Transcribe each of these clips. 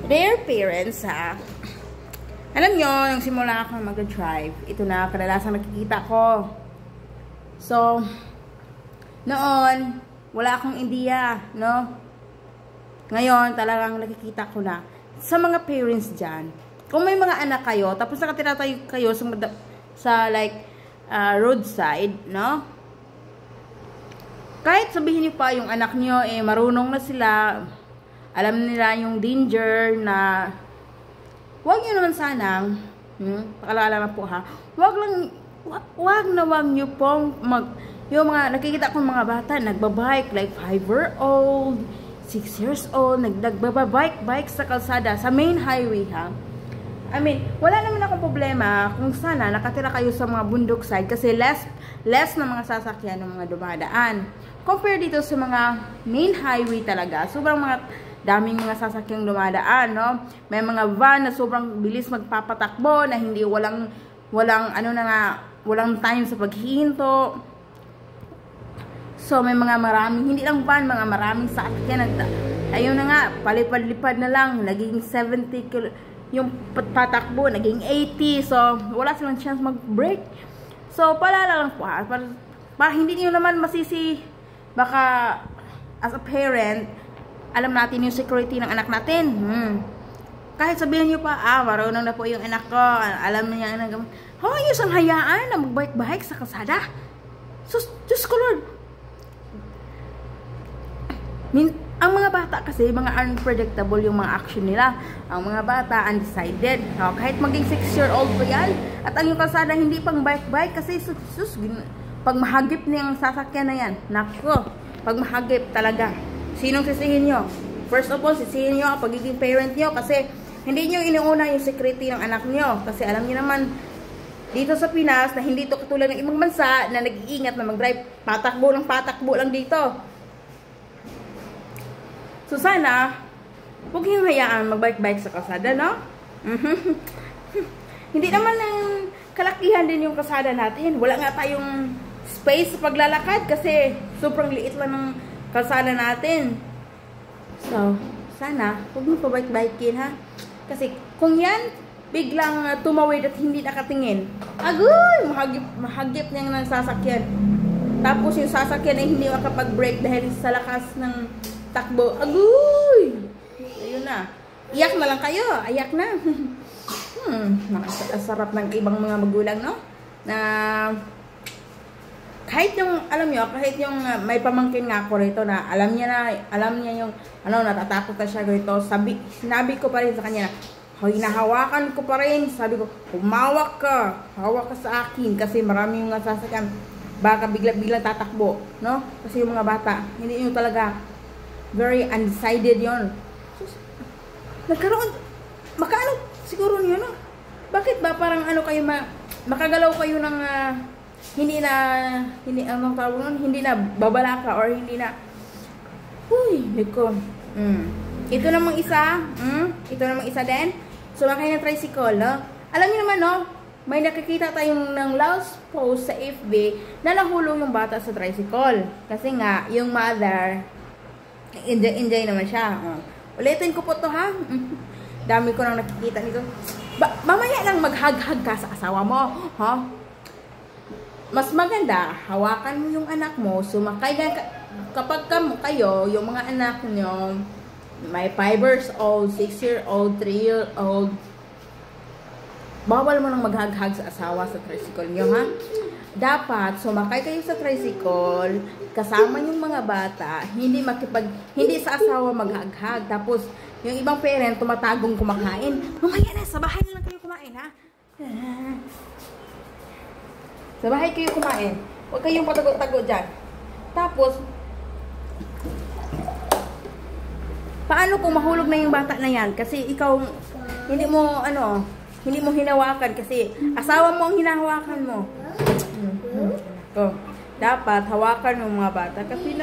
Dear parents, ha? Alam nyo, nung simula ako mag-drive, ito na kadalasang nakikita ko. So, noon, wala akong idea, no? Ngayon, talagang nakikita ko na. Sa mga parents dyan, kung may mga anak kayo, tapos nakatira kayo sa like, roadside, no? Kahit sabihin niyo pa yung anak niyo, marunong na sila, alam nila yung danger na, huwag nyo naman sanang, pakalala na po ha, huwag nyo pong yung mga, nakikita kong mga bata, nagbabike, like 5-year-old, 6 years old, nagbabike sa kalsada, sa main highway ha. I mean, wala naman akong problema kung sana nakatira kayo sa mga bundok side kasi less na mga sasakyan ng mga dumadaan. Compare dito sa mga main highway talaga, sobrang mga daming mga sasakyang dumadaan, no? May mga van na sobrang bilis magpapatakbo na hindi walang time sa paghihinto. So may mga maraming, hindi lang van, mga maraming sasakyan. Ayun na nga, palipad-lipad na lang, naging 70 km yung patakbo, naging 80. So wala silang chance mag-brake. So paalala lang po ha, para hindi niyo naman masisi, baka as a parent, alam natin yung security ng anak natin. Kahit sabihin nyo pa, marunong na po yung anak ko, alam niya, huwag nyo sang hayaan na magbike-bike sa kalsada. Diyos ko Lord. Ang mga bata kasi, mga unpredictable yung mga action nila. Ang mga bata, undecided. Kahit maging 6-year-old pa yan, at ang yung kalsada hindi pang bike-bike, kasi pag mahagip niyang sasakyan na yan, nako, pag mahagip talaga, sinong sisihin nyo? First of all, sisihin nyo ang pagiging parent nyo kasi hindi nyo iniuna yung security ng anak nyo. Kasi alam nyo naman, dito sa Pinas, na hindi ito katulad ng ibang bansa na nag-iingat na mag-drive patakbo lang dito. So sana, huwag yung hayaan mag-bike-bike sa kalsada, no? Hindi naman ng kalakihan din yung kalsada natin. Wala nga tayong space sa paglalakad kasi sobrang liit lang ng kalsada natin. So, sana, huwag mo pa bike-bikein ha. Kasi, kung yan, biglang tumawid at hindi nakatingin, agoy! Mahagip niyang ng sasakyan. Tapos yung sasakyan ay hindi makapag-brake dahil sa lakas ng takbo. Agoy! Ayun na. Iyak na lang kayo. Ayak na. Nakasarap ng ibang mga magulang, no? Na kahit yung, alam nyo, kahit yung may pamangkin nga ako rito na alam niya yung, natatakot na siya rito, sinabi ko pa rin sa kanya na, hinahawakan ko pa rin, sabi ko, hawak ka sa akin, kasi marami yung sasakyan, baka bigla-biglang tatakbo, no? Kasi yung mga bata, hindi yung talaga, very undecided yon. Nagkaroon, siguro nyo, no? Bakit ba parang kayo, makagalaw kayo ng, hindi na babalaka or hindi na liko. Ito namang isa din. Sumakay ng tricycle, no? Alam niyo naman, no? May nakikita tayong ng last post sa FB na nahulog yung bata sa tricycle. Kasi nga, yung mother, enjoy naman siya. Ulitin ko po to ha. Dami ko nang nakikita nito. Mamaya lang maghag-hag ka sa asawa mo, ha? Mas maganda, hawakan mo yung anak mo, sumakay na, kapag kayo, yung mga anak nyo, may 5 years old, 6 year old, 3 year old, bawal mo nang maghag-hag sa asawa sa tricycle nyo, ha? Dapat, sumakay kayo sa tricycle, kasama yung mga bata, hindi sa asawa maghag-hag, tapos, yung ibang parent, tumatagong kumakain, mamaya na, sa bahay na lang kayo kumain, ha? Sa bahay kayo kumain. Huwag kayong patago-tago dyan. Tapos, paano kung mahulog na yung bata na yan? Kasi ikaw, hindi mo hinawakan kasi asawa mo ang hinahawakan mo. Dapat, hawakan ng mga bata. Kasi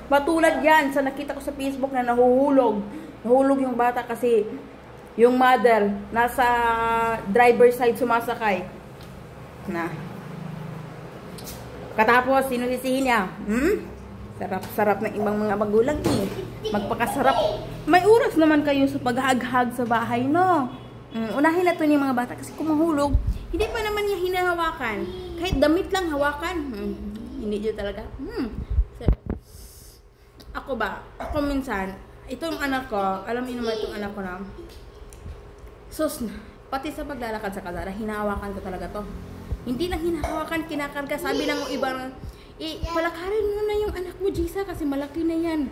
matulad yan sa nakita ko sa Facebook na nahuhulog. Nahulog yung bata kasi yung mother nasa driver side sumasakay. Katapos, sino sisihin niya? Sarap-sarap ng ibang mga magulang eh. Magpakasarap. May oras naman kayo sa paghaghag sa bahay, no? Unahin na to yung mga bata kasi kung mahulog, hindi pa naman niya hinahawakan. Kahit damit lang hawakan. Hindi niyo talaga. So, ako minsan, itong anak ko, alam niyo naman itong anak ko na, sus, pati sa paglalakad sa kalsada, hinahawakan ko talaga to. Hindi lang hinahawakan, kinakarga. Sabi ng iba, palakarin mo na yung anak mo, Jisa, kasi malaki na yan.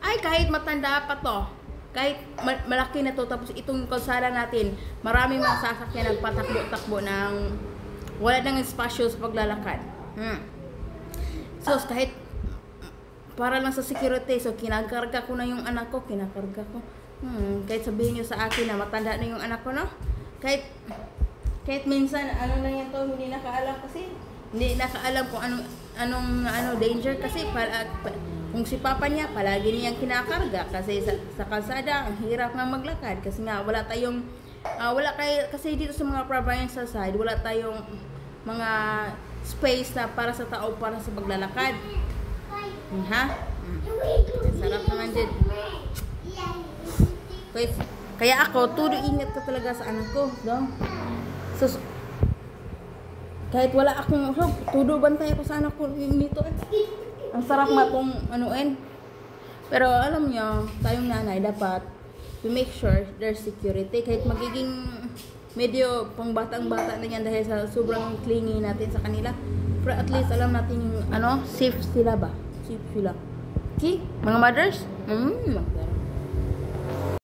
Ay, kahit matanda pa to, kahit malaki na to, tapos itong kalsada natin, maraming mga sasakyan nagpatakbo-takbo ng wala nang espasyo sa paglalakad. So, kahit para lang sa security, so kinakarga ko na yung anak ko, kinakarga ko. Kahit sabihin nyo sa akin na matanda na yung anak ko, no? Kahit minsan, ano na yan to, hindi nakaalam kasi, hindi nakaalam kung anong danger kasi kung si papa niya palagi niyang kinakarga kasi sa kalsada ang hirap nga maglakad kasi nga wala tayong kasi dito sa mga provincial side wala tayong mga space na para sa tao para sa paglalakad. Sarap naman din. Kaya ako todo ingat ko talaga sa anak ko, no? So, kahit wala akong todo bantay ako sa anak ko nito Ang sarap nga pong anuin. Pero alam nyo, tayong nanay dapat we make sure there's security. Kahit magiging medyo pang batang-bata na yan dahil sa sobrang clingy natin sa kanila. Pero at least alam natin yung safe sila ba? Safe sila. Okay? Mga mothers?